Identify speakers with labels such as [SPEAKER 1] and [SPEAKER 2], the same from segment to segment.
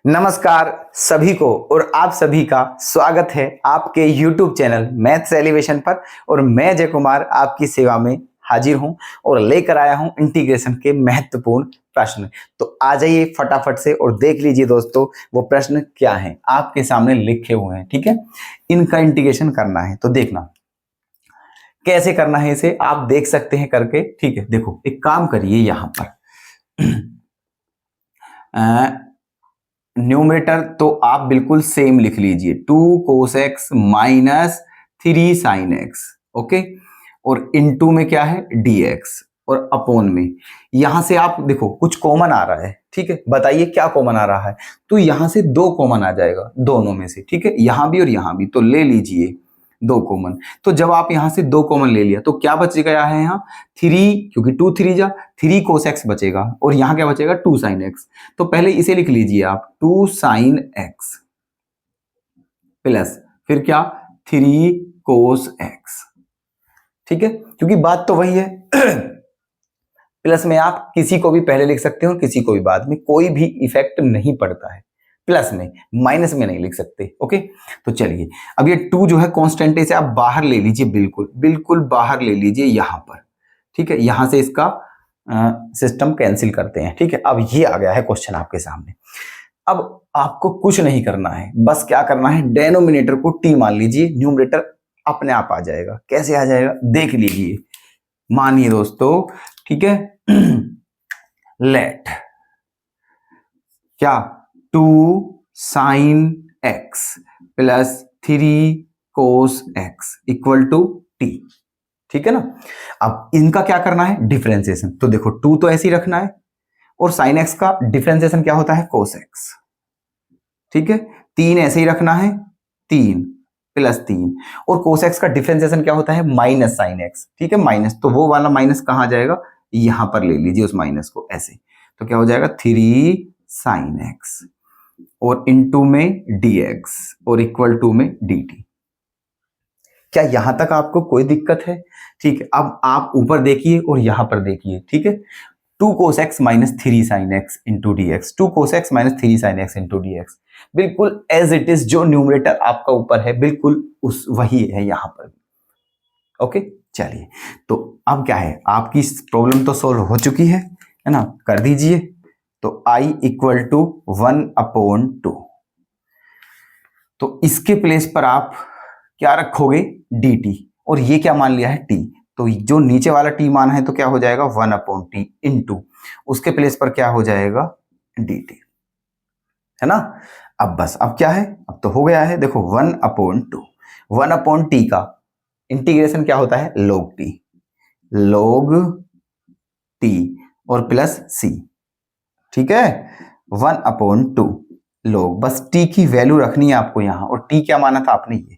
[SPEAKER 1] नमस्कार सभी को और आप सभी का स्वागत है आपके YouTube चैनल मैथ्स एलिवेशन पर। और मैं जय कुमार आपकी सेवा में हाजिर हूं और लेकर आया हूं इंटीग्रेशन के महत्वपूर्ण प्रश्न। तो आ जाइए फटाफट से और देख लीजिए दोस्तों वो प्रश्न क्या हैं, आपके सामने लिखे हुए हैं। ठीक है, इनका इंटीग्रेशन करना है तो देखना कैसे करना है, इसे आप देख सकते हैं करके। ठीक है, देखो एक काम करिए, यहां पर न्यूमरेटर तो आप बिल्कुल सेम लिख लीजिए, 2 cos x minus 3 sin x। Okay, और इनटू में क्या है dx और अपॉन में यहां से आप देखो कुछ कॉमन आ रहा है। ठीक है, बताइए क्या कॉमन आ रहा है। तो यहां से 2 कॉमन आ जाएगा दोनों में से। ठीक है, यहां भी और यहां भी, तो ले लीजिए 2 कॉमन। तो जब आप यहां से 2 कॉमन ले लिया तो क्या बच गया है यहाँ 3, क्योंकि 2 3 जा 3 cos x बचेगा और यहां क्या बचेगा 2 sin x। तो पहले इसे लिख लीजिए आप 2 sin x प्लस फिर क्या 3 cos x। ठीक है, क्योंकि बात तो वही है प्लस में आप किसी को भी पहले लिख सकते हो और किसी को भी बाद में, कोई भी इफेक्ट नहीं पड़ता है प्लस में, माइनस में नहीं लिख सकते। ओके, तो चलिए अब ये 2 जो है कांस्टेंट, इसे आप बाहर ले लीजिए, बिल्कुल बिल्कुल बाहर ले लीजिए यहां पर। ठीक है, यहां से इसका सिस्टम कैंसिल करते हैं। ठीक है, अब ये आ गया है क्वेश्चन आपके सामने। अब आपको कुछ नहीं करना है, बस क्या करना है, डेनोमिनेटर को टी मान लीजिए, न्यूमरेटर अपने आप आ जाएगा। कैसे आ जाएगा देख लीजिए, मानिए दोस्तों। ठीक है लेट क्या 2 sin x plus 3 cos x equal to T. ठीक है ना, अब इनका क्या करना है डिफरेंशिएशन। तो देखो 2 तो ऐसे ही रखना है और sin x का डिफरेंशिएशन क्या होता है cos x। ठीक है, 3 ऐसे ही रखना है, 3 प्लस 3, और cos x का डिफरेंशिएशन क्या होता है माइनस sin x। ठीक है, माइनस, तो वो वाला माइनस कहां जाएगा, यहां पर ले लीजिए उस माइनस को ऐसे। तो क्या हो जाएगा 3 sin x और इनटू में dx और इक्वल टू में dt। क्या यहां तक आपको कोई दिक्कत है। ठीक है, अब आप ऊपर देखिए और यहां पर देखिए। ठीक है, 2 cos x minus 3 sin x into d x, 2 cos x minus 3 sin x into d x, बिल्कुल एज इट इज। जो न्यूमरेटर आपका ऊपर है बिल्कुल उस वही है यहां पर। ओके, चलिए तो अब क्या है, आपकी प्रॉब्लम तो सोल्व हो चुकी है ना, कर दीजिए। तो i इक्वल टू 1/2, तो इसके प्लेस पर आप क्या रखोगे dt, और ये क्या मान लिया है t, तो जो नीचे वाला t मान है तो क्या हो जाएगा 1/t इंटू उसके प्लेस पर क्या हो जाएगा dt, है ना। अब बस अब क्या है, अब तो हो गया है। देखो 1/2, 1/t का इंटीग्रेशन क्या होता है log t, log t और प्लस c। ठीक है, 1/2 log, बस t की वैल्यू रखनी है आपको यहां, और t क्या माना था आपने, ये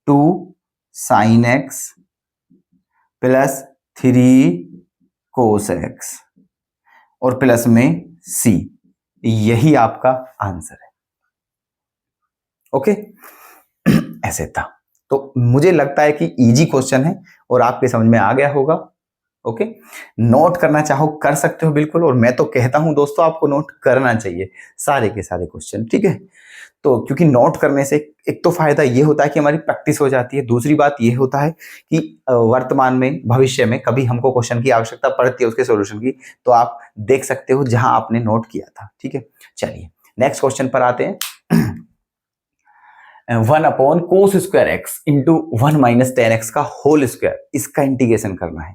[SPEAKER 1] 2 sin x plus 3 cos x और प्लस में c, यही आपका आंसर है। ओके ऐसे था। तो मुझे लगता है कि इजी क्वेश्चन है और आपके समझ में आ गया होगा। ओके, नोट करना चाहो कर सकते हो बिल्कुल, और मैं तो कहता हूं दोस्तों आपको नोट करना चाहिए सारे के सारे क्वेश्चन। ठीक है, तो क्योंकि नोट करने से एक तो फायदा ये होता है कि हमारी प्रैक्टिस हो जाती है, दूसरी बात ये होता है कि वर्तमान में भविष्य में कभी हमको क्वेश्चन की आवश्यकता पड़ती है उसके सॉल्यूशन की, तो आप देख सकते हो जहां आपने नोट किया था। ठीक है, चलिए नेक्स्ट क्वेश्चन पर आते हैं। 1/cos square x into 1 minus ten x का होल स्क्वायर, इसका इंटीग्रेशन करना है।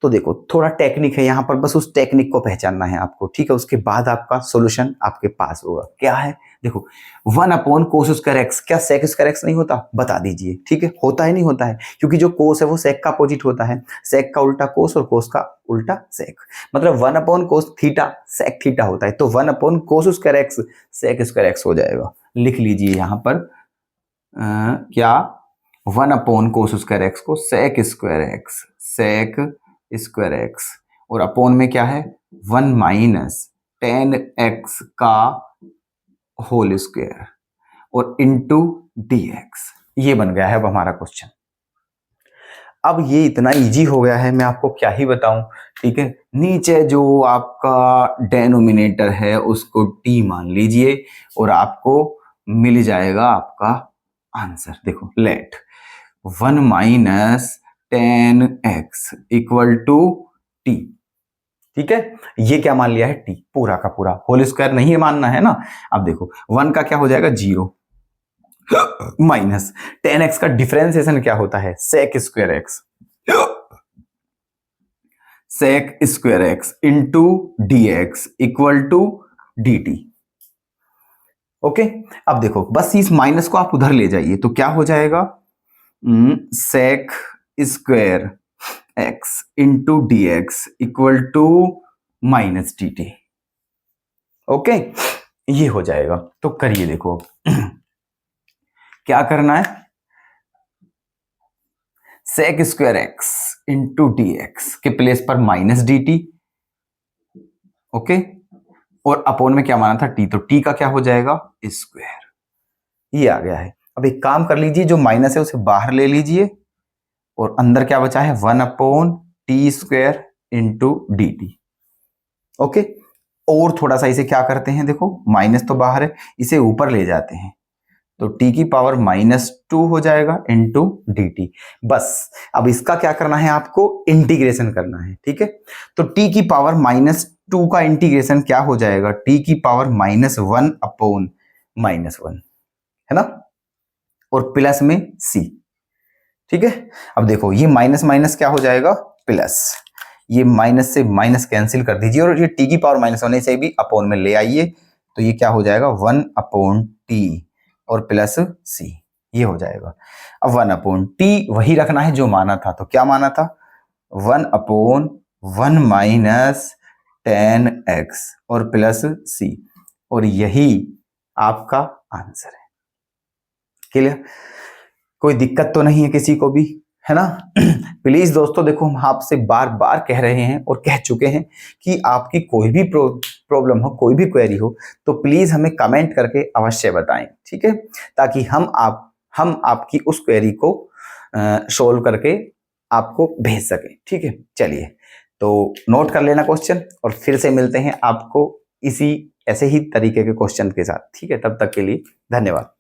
[SPEAKER 1] तो देखो थोड़ा टेक्निक है यहाँ पर, बस उस टेक्निक को पहचानना है आपको। ठीक है, उसके बाद आपका सॉल्यूशन आपके पास होगा। क्या है देखो, 1/cos स्क्वायर एक्स, क्या sec स्क्वायर एक्स नहीं होता, बता दीजिए। ठीक है, होता है नहीं होता है, क्योंकि जो cos है वो sec का अपोजिट होता है, sec का उल्टा cos और cos का उल्टा sec, मतलब 1/cos थीटा sec थीटा होता है। तो 1/cos square x sec square x हो जाएगा। लिख लीजिए यहाँ पर क्या 1/cos स्क्वायर एक्स को sec square x, sec square x, और अपोन में क्या है 1 माइनस टेन एक्स का होल स्क्वायर और इंटू dx। ये बन गया है अब हमारा क्वेश्चन। अब ये इतना इजी हो गया है, मैं आपको क्या ही बताऊं। ठीक है, नीचे जो आपका डेनोमिनेटर है उसको t मान लीजिए और आपको मिल जाएगा आपका आंसर। देखो, let 1 minus 10x equal to t। ठीक है, ये क्या मान लिया है, t पूरा का पूरा, होल स्क्वायर नहीं मानना है ना। अब देखो 1 का क्या हो जाएगा 0 माइनस 10x का डिफरेंशिएशन क्या होता है, sec square x, sec square x into d x equal to d t. Okay, अब देखो बस इस माइनस को आप उधर ले जाइए तो क्या हो जाएगा, sec square x into d x equal to minus d t. Okay, ये हो जाएगा। तो करिए देखो क्या करना है, sec square x into d x के प्लेस पर माइनस डी टी। ओके, और अपोन में क्या माना था टी, तो टी का क्या हो जाएगा स्क्वायर, ये आ गया है। अब एक काम कर लीजिए, जो माइनस है उसे बाहर ले लीजिए और अंदर क्या बचा है 1 upon T square into D t. Okay, और थोड़ा सा इसे क्या करते हैं, देखो माइनस तो बाहर है, इसे ऊपर ले जाते हैं तो t की पावर -2 हो जाएगा इंटू डी टी। बस अब इसका क्या करना है, आपको इंटीग्रेशन करना है। ठीक है, तो t की पावर -2 का इंटीग्रेशन क्या हो जाएगा, t की पावर -1 अपॉन -1 है ना, और प्लस में c। ठीक है, अब देखो ये माइनस माइनस क्या हो जाएगा प्लस, ये माइनस से माइनस कैंसिल कर दीजिए और ये t की पावर -1 से भी अपॉन में ले आइए तो ये क्या हो जाएगा 1 अपॉन टी और प्लस c, ये हो जाएगा। अब 1 अपॉन टी वही रखना है जो माना था, तो क्या माना था 1 अपॉन 1 माइनस 10x और प्लस c, और यही आपका आंसर है। क्लियर, कोई दिक्कत तो नहीं है किसी को भी, है ना। प्लीज दोस्तों देखो, हम आपसे बार बार कह रहे हैं और कह चुके हैं कि आपकी कोई भी प्रॉब्लम हो, कोई भी क्वेरी हो तो प्लीज हमें कमेंट करके अवश्य बताएं। ठीक है, ताकि हम आपकी उस क्वेरी को सोल्व करके आपको भेज सकें। ठीक है, चलिए तो नोट कर लेना क्वेश्चन और फिर से मिलते हैं आपको इसी ऐसे ही तरीके के क्वेश्चन के साथ। ठीक है, तब तक के लिए धन्यवाद।